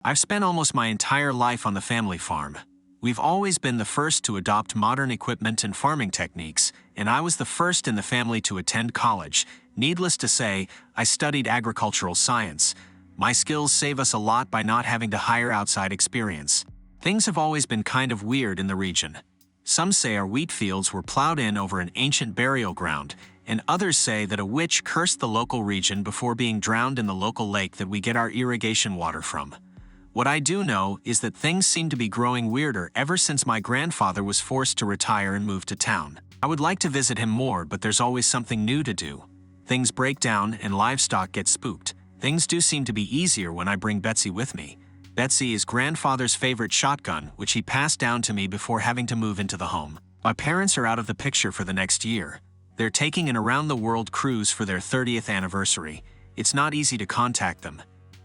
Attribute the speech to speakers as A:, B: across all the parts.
A: I've spent almost my entire life on the family farm. We've always been the first to adopt modern equipment and farming techniques, and I was the first in the family to attend college. Needless to say, I studied agricultural science. My skills save us a lot by not having to hire outside experience. Things have always been kind of weird in the region. Some say our wheat fields were plowed in over an ancient burial ground, and others say that a witch cursed the local region before being drowned in the local lake that we get our irrigation water from. What I do know is that things seem to be growing weirder ever since my grandfather was forced to retire and move to town. I would like to visit him more, but there's always something new to do. Things break down and livestock get spooked. Things do seem to be easier when I bring Betsy with me. Betsy is grandfather's favorite shotgun, which he passed down to me before having to move into the home. My parents are out of the picture for the next year. They're taking an around-the-world cruise for their 30th anniversary. It's not easy to contact them.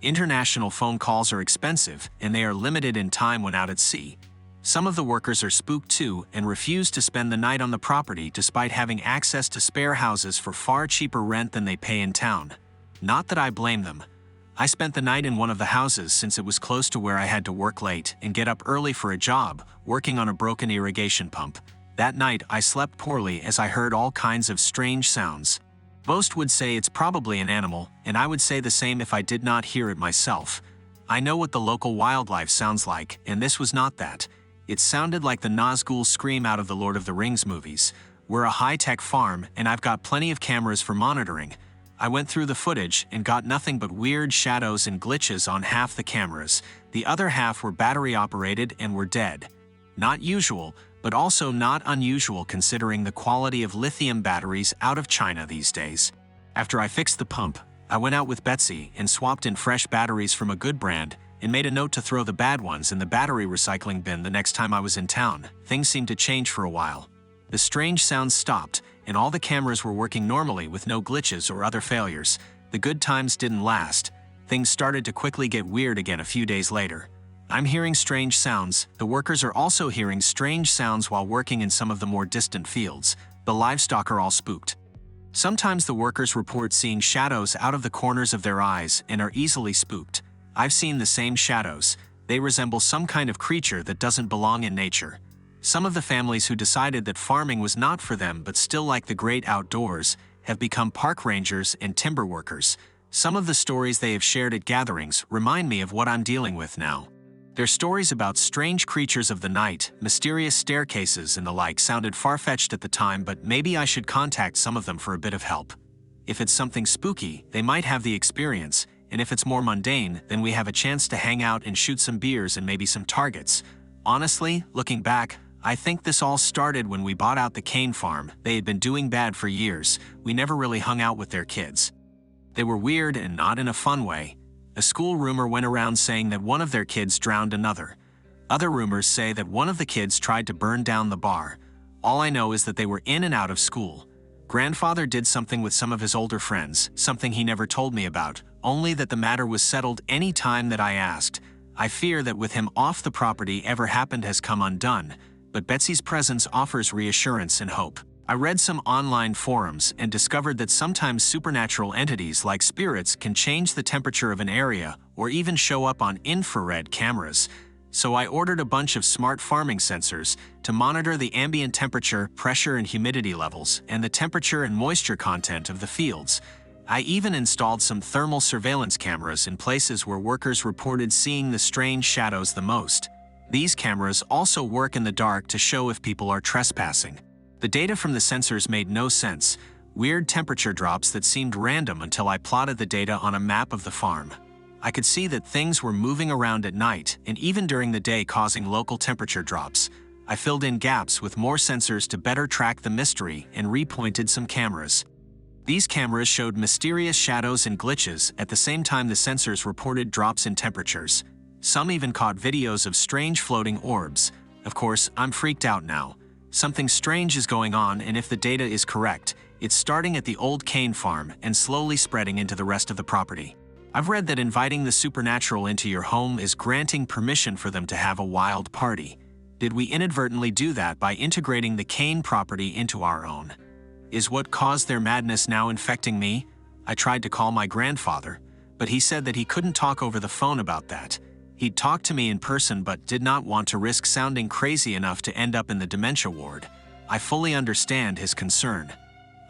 A: International phone calls are expensive, and they are limited in time when out at sea. Some of the workers are spooked too and refuse to spend the night on the property despite having access to spare houses for far cheaper rent than they pay in town. Not that I blame them. I spent the night in one of the houses since it was close to where I had to work late and get up early for a job, working on a broken irrigation pump. That night I slept poorly as I heard all kinds of strange sounds. Most would say it's probably an animal, and I would say the same if I did not hear it myself. I know what the local wildlife sounds like, and this was not that. It sounded like the Nazgul scream out of the Lord of the Rings movies. We're a high-tech farm, and I've got plenty of cameras for monitoring. I went through the footage and got nothing but weird shadows and glitches on half the cameras. The other half were battery-operated and were dead. Not usual, but also not unusual considering the quality of lithium batteries out of China these days. After I fixed the pump, I went out with Betsy and swapped in fresh batteries from a good brand and made a note to throw the bad ones in the battery recycling bin the next time I was in town. Things seemed to change for a while. The strange sounds stopped, and all the cameras were working normally with no glitches or other failures. The good times didn't last. Things started to quickly get weird again a few days later. I'm hearing strange sounds. The workers are also hearing strange sounds while working in some of the more distant fields. The livestock are all spooked. Sometimes the workers report seeing shadows out of the corners of their eyes and are easily spooked. I've seen the same shadows. They resemble some kind of creature that doesn't belong in nature. Some of the families who decided that farming was not for them but still like the great outdoors have become park rangers and timber workers. Some of the stories they have shared at gatherings remind me of what I'm dealing with now. Their stories about strange creatures of the night, mysterious staircases and the like sounded far-fetched at the time, but maybe I should contact some of them for a bit of help. If it's something spooky, they might have the experience, and if it's more mundane, then we have a chance to hang out and shoot some beers and maybe some targets. Honestly, looking back, I think this all started when we bought out the cane farm. They had been doing bad for years. We never really hung out with their kids. They were weird and not in a fun way. A school rumor went around saying that one of their kids drowned another. Other rumors say that one of the kids tried to burn down the bar. All I know is that they were in and out of school. Grandfather did something with some of his older friends, something he never told me about, only that the matter was settled any time that I asked. I fear that with him off the property, ever happened has come undone, but Betsy's presence offers reassurance and hope. I read some online forums and discovered that sometimes supernatural entities like spirits can change the temperature of an area or even show up on infrared cameras. So I ordered a bunch of smart farming sensors to monitor the ambient temperature, pressure and humidity levels, and the temperature and moisture content of the fields. I even installed some thermal surveillance cameras in places where workers reported seeing the strange shadows the most. These cameras also work in the dark to show if people are trespassing. The data from the sensors made no sense. Weird temperature drops that seemed random until I plotted the data on a map of the farm. I could see that things were moving around at night and even during the day, causing local temperature drops. I filled in gaps with more sensors to better track the mystery and repointed some cameras. These cameras showed mysterious shadows and glitches at the same time the sensors reported drops in temperatures. Some even caught videos of strange floating orbs. Of course, I'm freaked out now. Something strange is going on, and if the data is correct, it's starting at the old cane farm and slowly spreading into the rest of the property. I've read that inviting the supernatural into your home is granting permission for them to have a wild party. Did we inadvertently do that by integrating the cane property into our own? Is what caused their madness now infecting me? I tried to call my grandfather, but he said that he couldn't talk over the phone about that. He'd talked to me in person but did not want to risk sounding crazy enough to end up in the dementia ward. I fully understand his concern.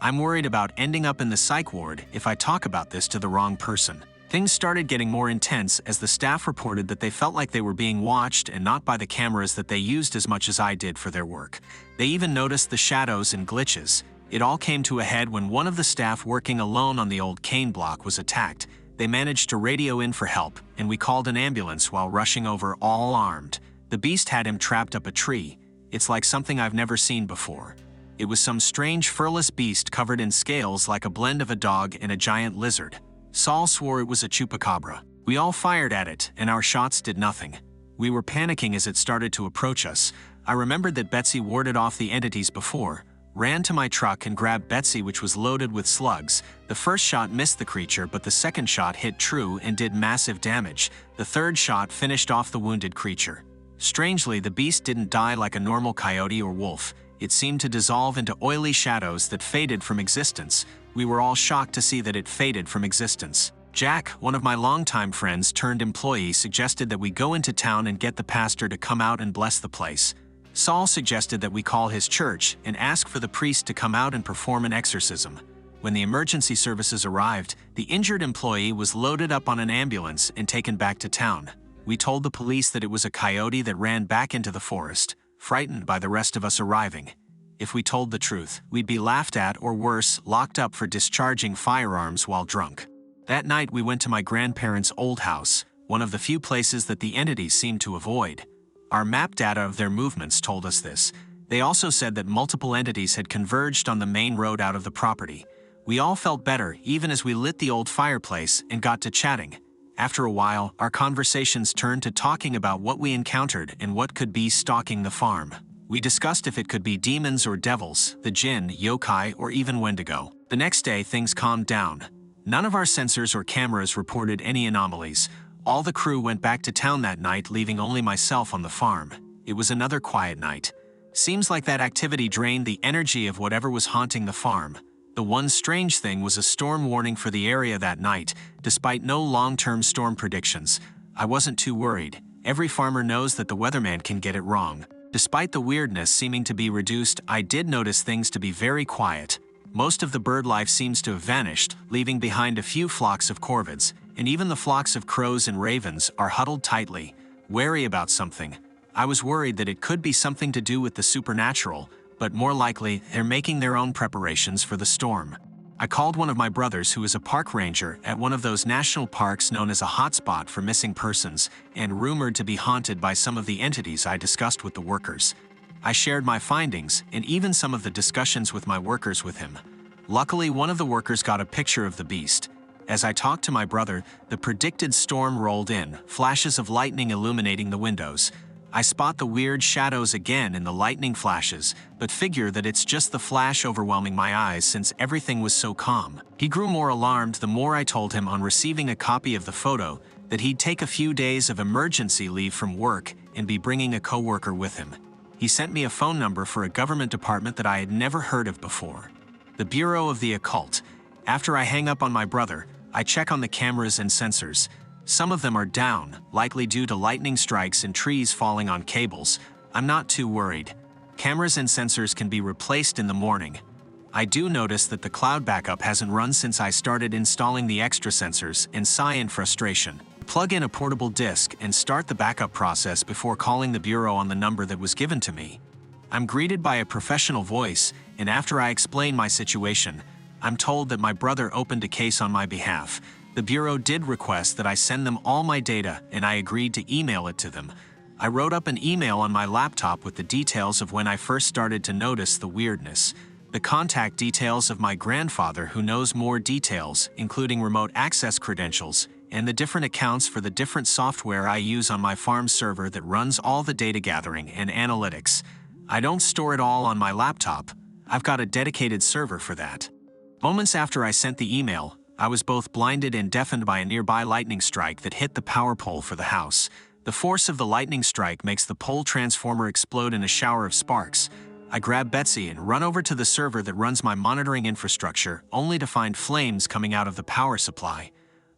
A: I'm worried about ending up in the psych ward if I talk about this to the wrong person. Things started getting more intense as the staff reported that they felt like they were being watched and not by the cameras that they used as much as I did for their work. They even noticed the shadows and glitches. It all came to a head when one of the staff working alone on the old Kane block was attacked. They managed to radio in for help, and we called an ambulance while rushing over all armed. The beast had him trapped up a tree. It's like something I've never seen before. It was some strange furless beast covered in scales like a blend of a dog and a giant lizard. Saul swore it was a chupacabra. We all fired at it, and our shots did nothing. We were panicking as it started to approach us. I remembered that Betsy warded off the entities before, ran to my truck and grabbed Betsy, which was loaded with slugs. The first shot missed the creature, but the second shot hit true and did massive damage. The third shot finished off the wounded creature. Strangely, the beast didn't die like a normal coyote or wolf. It seemed to dissolve into oily shadows that faded from existence. We were all shocked to see that it faded from existence. Jack, one of my longtime friends turned employee, suggested that we go into town and get the pastor to come out and bless the place. Saul suggested that we call his church and ask for the priest to come out and perform an exorcism. When the emergency services arrived, the injured employee was loaded up on an ambulance and taken back to town. We told the police that it was a coyote that ran back into the forest, frightened by the rest of us arriving. If we told the truth, we'd be laughed at or worse, locked up for discharging firearms while drunk. That night we went to my grandparents' old house, one of the few places that the entities seemed to avoid. Our map data of their movements told us this. They also said that multiple entities had converged on the main road out of the property. We all felt better even as we lit the old fireplace and got to chatting. After a while, our conversations turned to talking about what we encountered and what could be stalking the farm. We discussed if it could be demons or devils, the jinn, yokai, or even Wendigo. The next day, things calmed down. None of our sensors or cameras reported any anomalies. All the crew went back to town that night, leaving only myself on the farm. It was another quiet night. Seems like that activity drained the energy of whatever was haunting the farm. The one strange thing was a storm warning for the area that night, despite no long-term storm predictions. I wasn't too worried. Every farmer knows that the weatherman can get it wrong. Despite the weirdness seeming to be reduced, I did notice things to be very quiet. Most of the bird life seems to have vanished, leaving behind a few flocks of corvids, and even the flocks of crows and ravens are huddled tightly, wary about something. I was worried that it could be something to do with the supernatural, but more likely, they're making their own preparations for the storm. I called one of my brothers who is a park ranger at one of those national parks known as a hotspot for missing persons and rumored to be haunted by some of the entities I discussed with the workers. I shared my findings and even some of the discussions with my workers with him. Luckily, one of the workers got a picture of the beast. As I talked to my brother, the predicted storm rolled in, flashes of lightning illuminating the windows. I spot the weird shadows again in the lightning flashes, but figure that it's just the flash overwhelming my eyes since everything was so calm. He grew more alarmed the more I told him on receiving a copy of the photo that he'd take a few days of emergency leave from work and be bringing a coworker with him. He sent me a phone number for a government department that I had never heard of before. The Bureau of the Occult. After I hang up on my brother, I check on the cameras and sensors. Some of them are down, likely due to lightning strikes and trees falling on cables. I'm not too worried. Cameras and sensors can be replaced in the morning. I do notice that the cloud backup hasn't run since I started installing the extra sensors and sigh in frustration. Plug in a portable disk and start the backup process before calling the bureau on the number that was given to me. I'm greeted by a professional voice, and after I explain my situation, I'm told that my brother opened a case on my behalf. The bureau did request that I send them all my data, and I agreed to email it to them. I wrote up an email on my laptop with the details of when I first started to notice the weirdness, the contact details of my grandfather who knows more details, including remote access credentials, and the different accounts for the different software I use on my farm server that runs all the data gathering and analytics. I don't store it all on my laptop. I've got a dedicated server for that. Moments after I sent the email, I was both blinded and deafened by a nearby lightning strike that hit the power pole for the house. The force of the lightning strike makes the pole transformer explode in a shower of sparks. I grab Betsy and run over to the server that runs my monitoring infrastructure, only to find flames coming out of the power supply.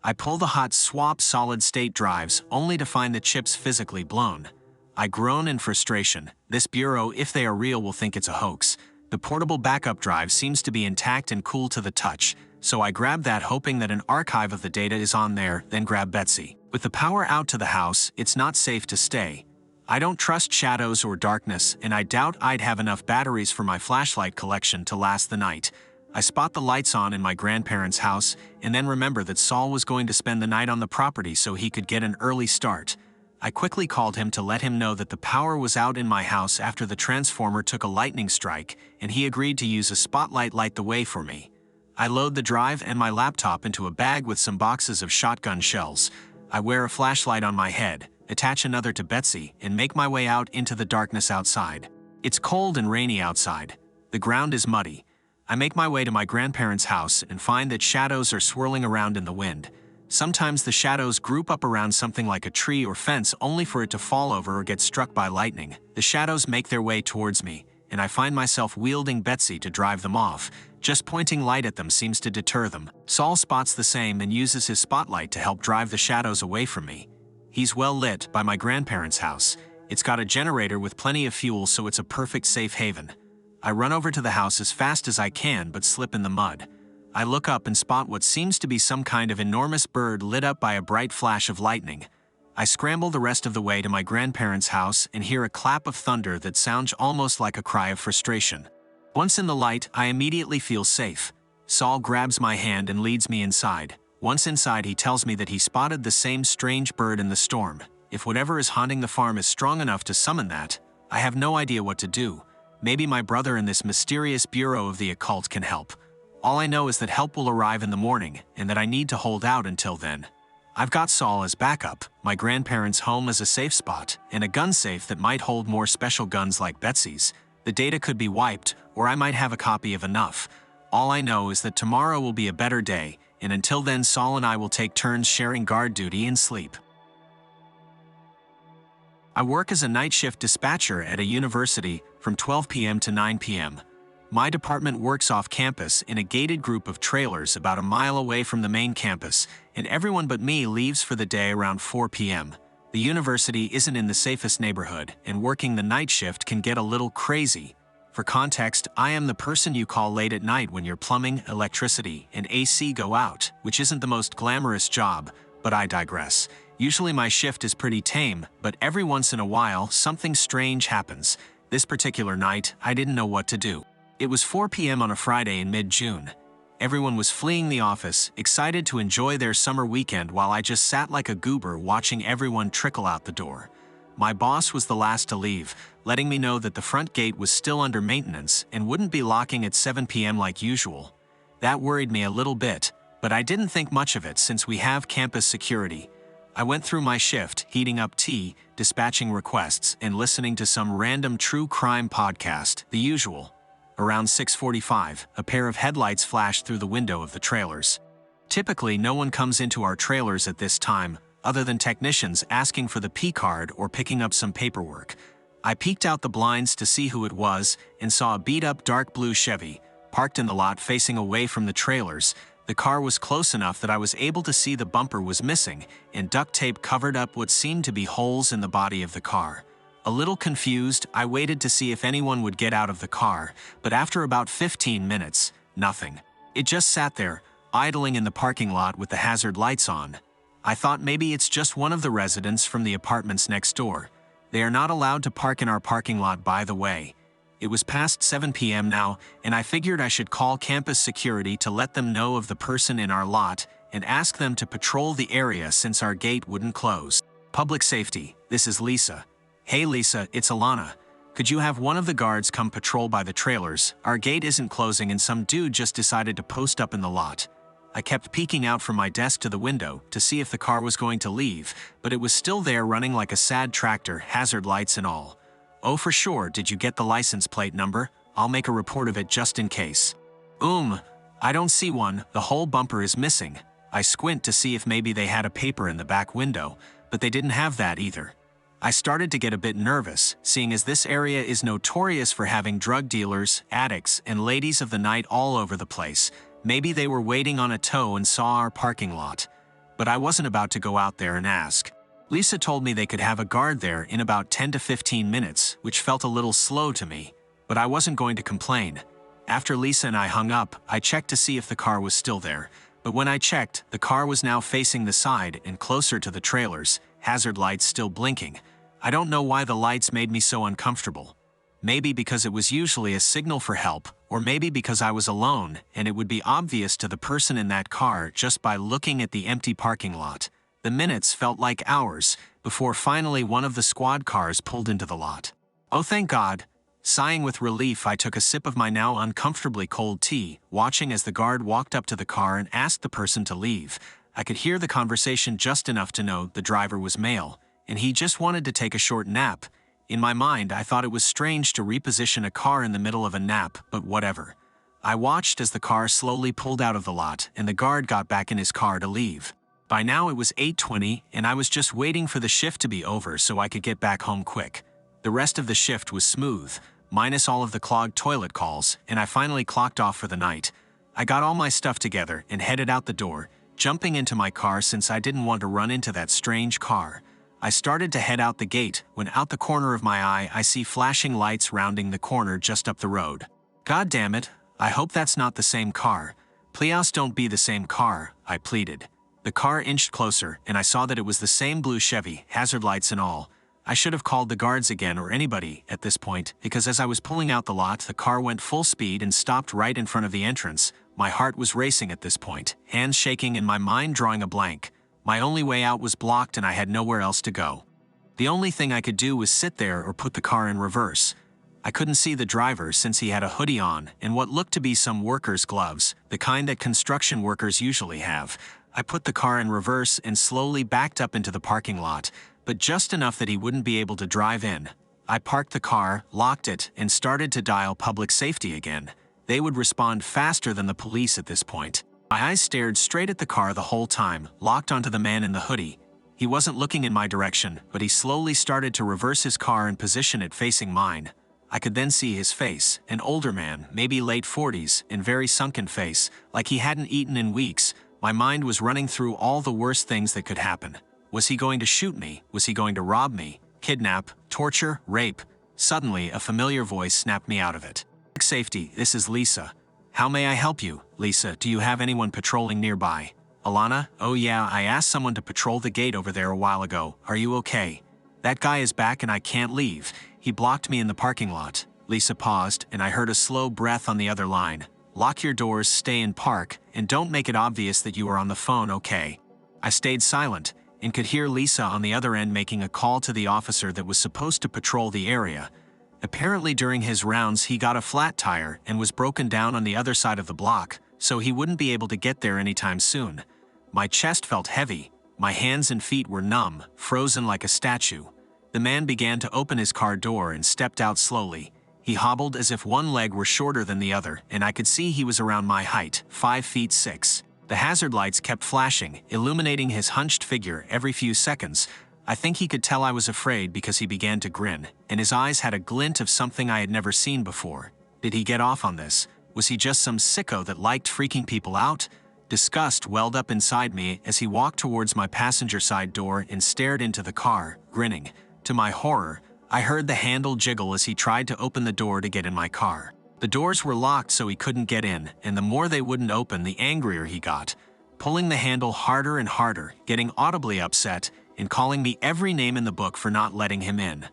A: I pull the hot swap solid-state drives only to find the chips physically blown. I groan in frustration. This bureau, if they are real, will think it's a hoax. The portable backup drive seems to be intact and cool to the touch, so I grab that hoping that an archive of the data is on there, then grab Betsy. With the power out to the house, it's not safe to stay. I don't trust shadows or darkness, and I doubt I'd have enough batteries for my flashlight collection to last the night. I spot the lights on in my grandparents' house, and then remember that Saul was going to spend the night on the property so he could get an early start. I quickly called him to let him know that the power was out in my house after the transformer took a lightning strike, and he agreed to use a spotlight light the way for me. I load the drive and my laptop into a bag with some boxes of shotgun shells. I wear a flashlight on my head, attach another to Betsy, and make my way out into the darkness outside. It's cold and rainy outside. The ground is muddy. I make my way to my grandparents' house and find that shadows are swirling around in the wind. Sometimes the shadows group up around something like a tree or fence only for it to fall over or get struck by lightning. The shadows make their way towards me, and I find myself wielding Betsy to drive them off. Just pointing light at them seems to deter them. Saul spots the same and uses his spotlight to help drive the shadows away from me. He's well lit by my grandparents' house. It's got a generator with plenty of fuel, so it's a perfect safe haven. I run over to the house as fast as I can but slip in the mud. I look up and spot what seems to be some kind of enormous bird lit up by a bright flash of lightning. I scramble the rest of the way to my grandparents' house and hear a clap of thunder that sounds almost like a cry of frustration. Once in the light, I immediately feel safe. Saul grabs my hand and leads me inside. Once inside, he tells me that he spotted the same strange bird in the storm. If whatever is haunting the farm is strong enough to summon that, I have no idea what to do. Maybe my brother in this mysterious bureau of the occult can help. All I know is that help will arrive in the morning, and that I need to hold out until then. I've got Saul as backup, my grandparents' home as a safe spot, and a gun safe that might hold more special guns like Betsy's. The data could be wiped, or I might have a copy of enough. All I know is that tomorrow will be a better day, and until then Saul and I will take turns sharing guard duty and sleep. I work as a night shift dispatcher at a university from 12 p.m. to 9 p.m. My department works off campus in a gated group of trailers about a mile away from the main campus, and everyone but me leaves for the day around 4 p.m. The university isn't in the safest neighborhood, and working the night shift can get a little crazy. For context, I am the person you call late at night when your plumbing, electricity, and AC go out, which isn't the most glamorous job, but I digress. Usually my shift is pretty tame, but every once in a while something strange happens. This particular night, I didn't know what to do. It was 4 p.m. on a Friday in mid-June. Everyone was fleeing the office, excited to enjoy their summer weekend, while I just sat like a goober watching everyone trickle out the door. My boss was the last to leave, letting me know that the front gate was still under maintenance and wouldn't be locking at 7 p.m. like usual. That worried me a little bit, but I didn't think much of it since we have campus security. I went through my shift, heating up tea, dispatching requests, and listening to some random true crime podcast, the usual. Around 6:45, a pair of headlights flashed through the window of the trailers. Typically, no one comes into our trailers at this time, other than technicians asking for the P-card or picking up some paperwork. I peeked out the blinds to see who it was and saw a beat-up dark blue Chevy, parked in the lot facing away from the trailers. The car was close enough that I was able to see the bumper was missing, and duct tape covered up what seemed to be holes in the body of the car. A little confused, I waited to see if anyone would get out of the car, but after about 15 minutes, nothing. It just sat there, idling in the parking lot with the hazard lights on. I thought maybe it's just one of the residents from the apartments next door. They are not allowed to park in our parking lot, by the way. It was past 7 p.m. now, and I figured I should call campus security to let them know of the person in our lot and ask them to patrol the area since our gate wouldn't close. Public safety, this is Lisa. Hey Lisa, it's Alana. Could you have one of the guards come patrol by the trailers? Our gate isn't closing and some dude just decided to post up in the lot. I kept peeking out from my desk to the window to see if the car was going to leave, but it was still there running like a sad tractor, hazard lights and all. Oh, for sure, did you get the license plate number? I'll make a report of it just in case. I don't see one, the whole bumper is missing. I squint to see if maybe they had a paper in the back window, but they didn't have that either. I started to get a bit nervous, seeing as this area is notorious for having drug dealers, addicts, and ladies of the night all over the place. Maybe they were waiting on a tow and saw our parking lot. but I wasn't about to go out there and ask. Lisa told me they could have a guard there in about 10 to 15 minutes, which felt a little slow to me, but I wasn't going to complain. After Lisa and I hung up, I checked to see if the car was still there, but when I checked, the car was now facing the side and closer to the trailers, hazard lights still blinking. I don't know why the lights made me so uncomfortable. Maybe because it was usually a signal for help, or maybe because I was alone and it would be obvious to the person in that car just by looking at the empty parking lot. The minutes felt like hours before finally one of the squad cars pulled into the lot. Oh, thank God. Sighing with relief, I took a sip of my now uncomfortably cold tea, watching as the guard walked up to the car and asked the person to leave. I could hear the conversation just enough to know the driver was male, and he just wanted to take a short nap. In my mind, I thought it was strange to reposition a car in the middle of a nap, but whatever. I watched as the car slowly pulled out of the lot and the guard got back in his car to leave. By now it was 8:20 and I was just waiting for the shift to be over so I could get back home quick. The rest of the shift was smooth, minus all of the clogged toilet calls, and I finally clocked off for the night. I got all my stuff together and headed out the door, jumping into my car since I didn't want to run into that strange car. I started to head out the gate when out the corner of my eye I see flashing lights rounding the corner just up the road. God damn it, I hope that's not the same car. Please don't be the same car, I pleaded. The car inched closer and I saw that it was the same blue Chevy, hazard lights and all. I should have called the guards again or anybody at this point because as I was pulling out the lot the car went full speed and stopped right in front of the entrance. My heart was racing at this point, hands shaking and my mind drawing a blank. My only way out was blocked and I had nowhere else to go. The only thing I could do was sit there or put the car in reverse. I couldn't see the driver since he had a hoodie on and what looked to be some workers' gloves, the kind that construction workers usually have. I put the car in reverse and slowly backed up into the parking lot, but just enough that he wouldn't be able to drive in. I parked the car, locked it, and started to dial public safety again. They would respond faster than the police at this point. My eyes stared straight at the car the whole time, locked onto the man in the hoodie. He wasn't looking in my direction, but he slowly started to reverse his car and position it facing mine. I could then see his face, an older man, maybe late 40s, and very sunken face, like he hadn't eaten in weeks. My mind was running through all the worst things that could happen. Was he going to shoot me? Was he going to rob me? Kidnap? Torture? Rape? Suddenly, a familiar voice snapped me out of it. Safety, this is Lisa. How may I help you? Lisa, do you have anyone patrolling nearby? Alana, oh yeah, I asked someone to patrol the gate over there a while ago. Are you okay? That guy is back and I can't leave. He blocked me in the parking lot. Lisa paused and I heard a slow breath on the other line. Lock your doors, stay in park, and don't make it obvious that you are on the phone, okay? I stayed silent and could hear Lisa on the other end making a call to the officer that was supposed to patrol the area. Apparently during his rounds he got a flat tire and was broken down on the other side of the block, so he wouldn't be able to get there anytime soon. My chest felt heavy, my hands and feet were numb, frozen like a statue. The man began to open his car door and stepped out slowly. He hobbled as if one leg were shorter than the other, and I could see he was around my height, 5'6". The hazard lights kept flashing, illuminating his hunched figure every few seconds. I think he could tell I was afraid because he began to grin, and his eyes had a glint of something I had never seen before. Did he get off on this? Was he just some sicko that liked freaking people out? Disgust welled up inside me as he walked towards my passenger side door and stared into the car, grinning. To my horror, I heard the handle jiggle as he tried to open the door to get in my car. The doors were locked so he couldn't get in, and the more they wouldn't open, the angrier he got, pulling the handle harder and harder, getting audibly upset, and calling me every name in the book for not letting him in.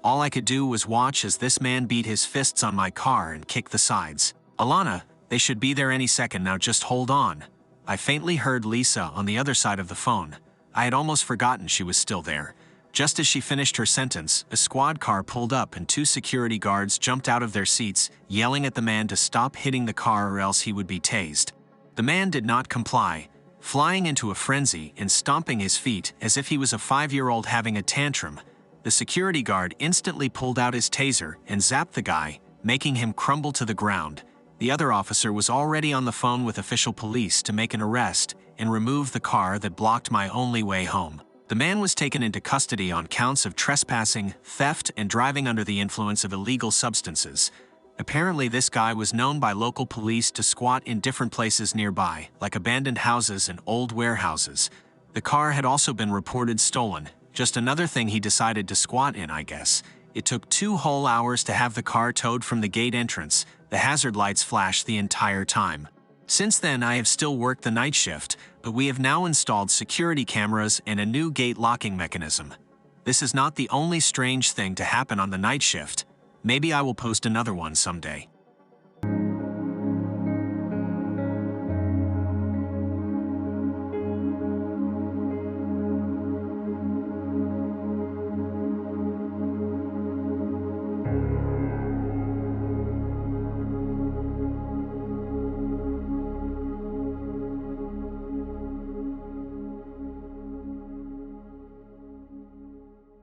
A: All I could do was watch as this man beat his fists on my car and kicked the sides. Alana, they should be there any second now, just hold on. I faintly heard Lisa on the other side of the phone. I had almost forgotten she was still there. Just as she finished her sentence, a squad car pulled up and 2 security guards jumped out of their seats, yelling at the man to stop hitting the car or else he would be tased. The man did not comply, flying into a frenzy and stomping his feet as if he was a 5-year-old having a tantrum. The security guard instantly pulled out his taser and zapped the guy, making him crumble to the ground. The other officer was already on the phone with official police to make an arrest and remove the car that blocked my only way home. The man was taken into custody on counts of trespassing, theft, and driving under the influence of illegal substances. Apparently, this guy was known by local police to squat in different places nearby, like abandoned houses and old warehouses. The car had also been reported stolen, just another thing he decided to squat in, I guess. It took 2 whole hours to have the car towed from the gate entrance. The hazard lights flashed the entire time. Since then, I have still worked the night shift, but we have now installed security cameras and a new gate locking mechanism. This is not the only strange thing to happen on the night shift. Maybe I will post another one someday.